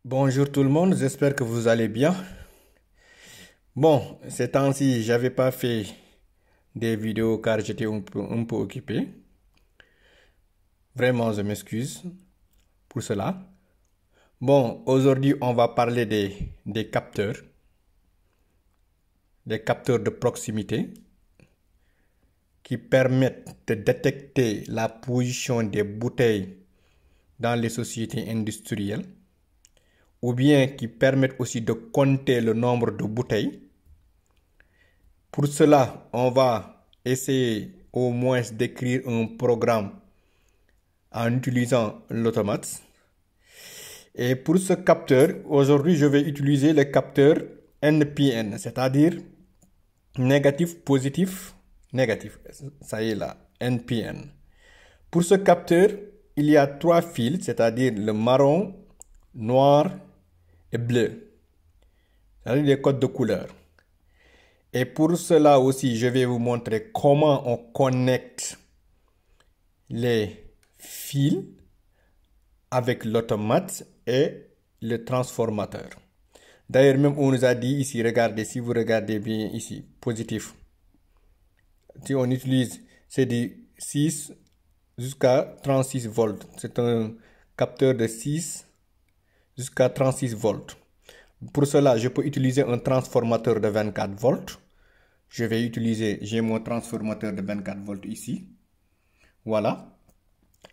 Bonjour tout le monde, j'espère que vous allez bien. Bon, ces temps-ci, j'avais pas fait des vidéos car j'étais un peu occupé. Vraiment, je m'excuse pour cela. Bon, aujourd'hui, on va parler des capteurs de proximité qui permettent de détecter la position des bouteilles dans les sociétés industrielles, ou bien qui permettent aussi de compter le nombre de bouteilles. Pour cela, on va essayer au moins d'écrire un programme en utilisant l'automate. Et pour ce capteur, aujourd'hui, je vais utiliser le capteur NPN, c'est-à-dire négatif, positif, négatif. Ça y est là, NPN. Pour ce capteur, il y a trois fils, c'est-à-dire le marron, noir et bleu. C'est-à-dire les codes de couleur. Et pour cela aussi, je vais vous montrer comment on connecte les fils avec l'automate et le transformateur. D'ailleurs, même on nous a dit ici, regardez, si vous regardez bien ici, positif. Si on utilise, c'est du 6 jusqu'à 36 volts. C'est un capteur de 6 jusqu'à 36 volts. Pour cela, je peux utiliser un transformateur de 24 volts. J'ai mon transformateur de 24 volts ici. Voilà.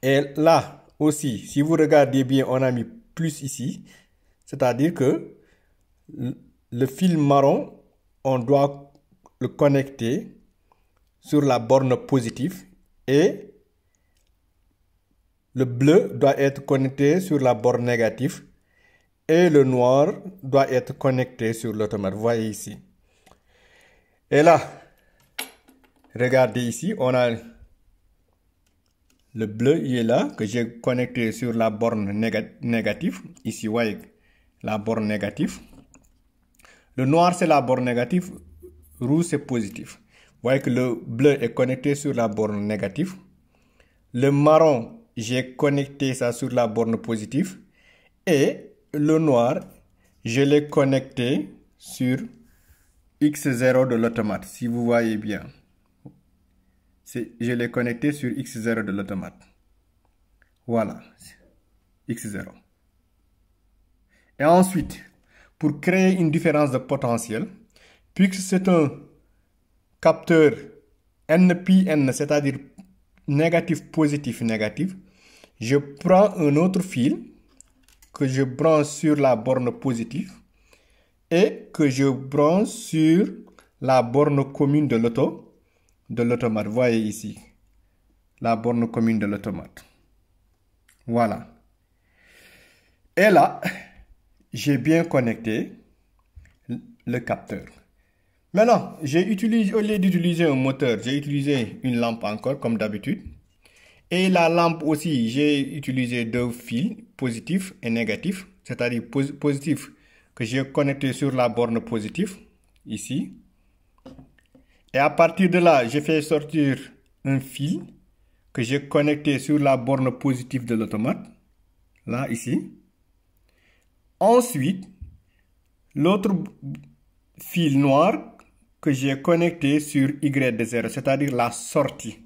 Et là aussi, si vous regardez bien, on a mis plus ici. C'est-à-dire que le fil marron, on doit le connecter sur la borne positive et le bleu doit être connecté sur la borne négative et le noir doit être connecté sur l'automate. Vous voyez ici. Et là, regardez ici, on a le bleu, il est là, que j'ai connecté sur la borne négative. Ici, vous voyez la borne négative. Le noir, c'est la borne négative. Rouge, c'est positif. Vous voyez que le bleu est connecté sur la borne négative. Le marron, j'ai connecté ça sur la borne positive. Et le noir, je l'ai connecté sur X0 de l'automate, si vous voyez bien. Je l'ai connecté sur X0 de l'automate. Voilà, X0. Et ensuite, pour créer une différence de potentiel, puisque c'est un capteur NPN, c'est-à-dire négatif, positif, négatif, je prends un autre fil que je branche sur la borne positive et que je branche sur la borne commune de l'automate. Voyez ici, la borne commune de l'automate. Voilà. Et là, j'ai bien connecté le capteur. Maintenant, au lieu d'utiliser un moteur, j'ai utilisé une lampe encore, comme d'habitude. Et la lampe aussi, j'ai utilisé deux fils, positif et négatif. C'est-à-dire positif que j'ai connecté sur la borne positive, ici. Et à partir de là, j'ai fait sortir un fil que j'ai connecté sur la borne positive de l'automate. Là, ici. Ensuite, l'autre fil noir que j'ai connecté sur Y de 0, c'est-à-dire la sortie.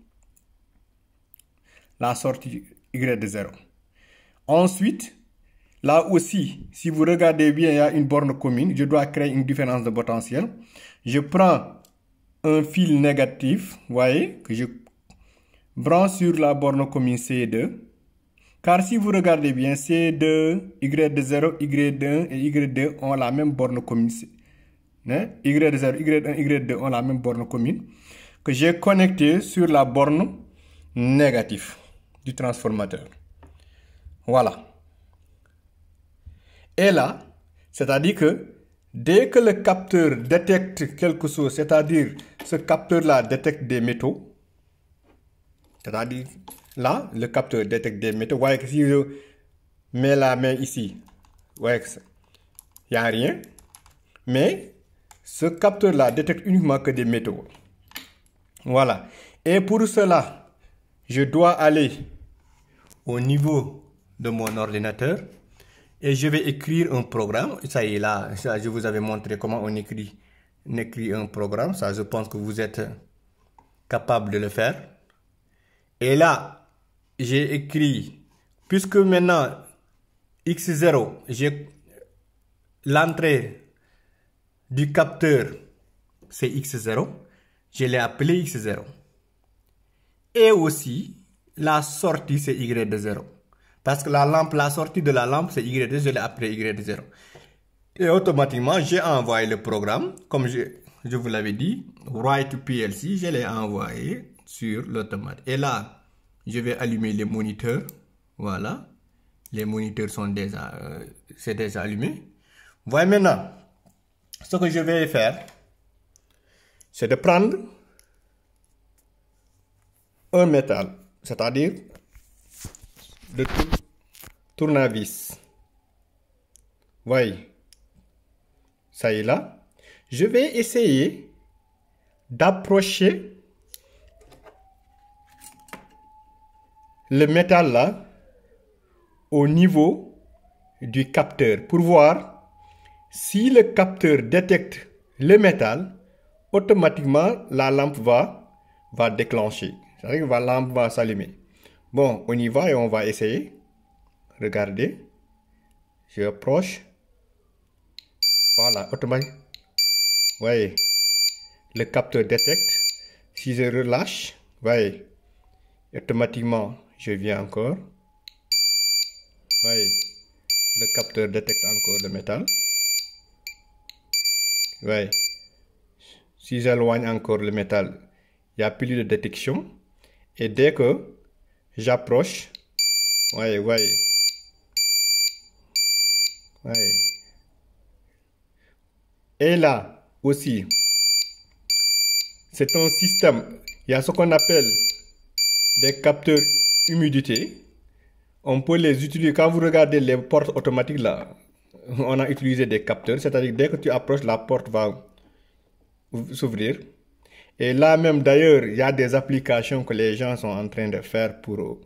La sortie Y de 0. Ensuite, là aussi, si vous regardez bien, il y a une borne commune. Je dois créer une différence de potentiel. Je prends un fil négatif, vous voyez, que je branche sur la borne commune C2. Car si vous regardez bien, C2, Y de 0, Y1 et Y2 ont la même borne commune. Y de 0, Y1, Y2 ont la même borne commune que j'ai connecté sur la borne négative du transformateur. Voilà. Et là, c'est-à-dire que dès que le capteur détecte quelque chose, c'est-à-dire ce capteur-là détecte des métaux, c'est-à-dire là, le capteur détecte des métaux. Vous voyez que si je mets la main ici, vous voyez qu'il n'y a rien. Mais ce capteur-là détecte uniquement que des métaux. Voilà. Et pour cela, je dois aller au niveau de mon ordinateur. et je vais écrire un programme. Ça y est, là, ça, je vous avais montré comment on écrit un programme. Ça, je pense que vous êtes capable de le faire. Et là, j'ai écrit, puisque maintenant, X0, j'ai l'entrée du capteur, c'est X0, je l'ai appelé X0. Et aussi, la sortie, c'est Y de 0. Parce que la sortie de la lampe, c'est Y de 0, je l'ai appelé Y de 0. Et automatiquement, j'ai envoyé le programme, comme je vous l'avais dit, write to PLC, je l'ai envoyé sur l'automate. Et là, je vais allumer les moniteurs. Voilà. Les moniteurs sont déjà, c'est déjà allumé. Voyez maintenant, ce que je vais faire, c'est de prendre un métal, c'est-à-dire le tournevis. Voyez, ça y est là. Je vais essayer d'approcher le métal là au niveau du capteur pour voir si le capteur détecte le métal, automatiquement la lampe va déclencher. C'est-à-dire que la lampe va s'allumer. Bon, on y va et on va essayer. Regardez. Je approche. Voilà, automatiquement. Voyez, le capteur détecte. Si je relâche, voyez, automatiquement, je viens encore. Voyez, le capteur détecte encore le métal. Voyez, si j'éloigne encore le métal, il n'y a plus de détection. Et dès que j'approche, voyez, voyez. Et là aussi, c'est un système, il y a ce qu'on appelle des capteurs humidité. On peut les utiliser, quand vous regardez les portes automatiques là, on a utilisé des capteurs, c'est-à-dire dès que tu approches, la porte va s'ouvrir. Et là même d'ailleurs, il y a des applications que les gens sont en train de faire pour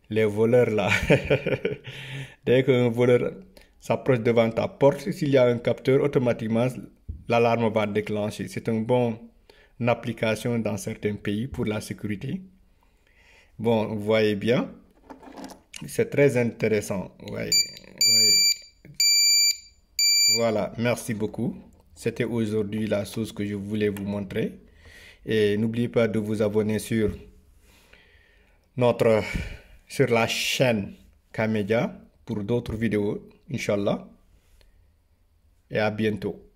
les voleurs là. Dès qu'un voleur s'approche devant ta porte, s'il y a un capteur, automatiquement l'alarme va déclencher. C'est une bonne application dans certains pays pour la sécurité. Bon, vous voyez bien, c'est très intéressant. Ouais. Voilà, merci beaucoup. C'était aujourd'hui la chose que je voulais vous montrer. Et n'oubliez pas de vous abonner sur la chaîne K-Media pour d'autres vidéos, Inch'Allah. Et à bientôt.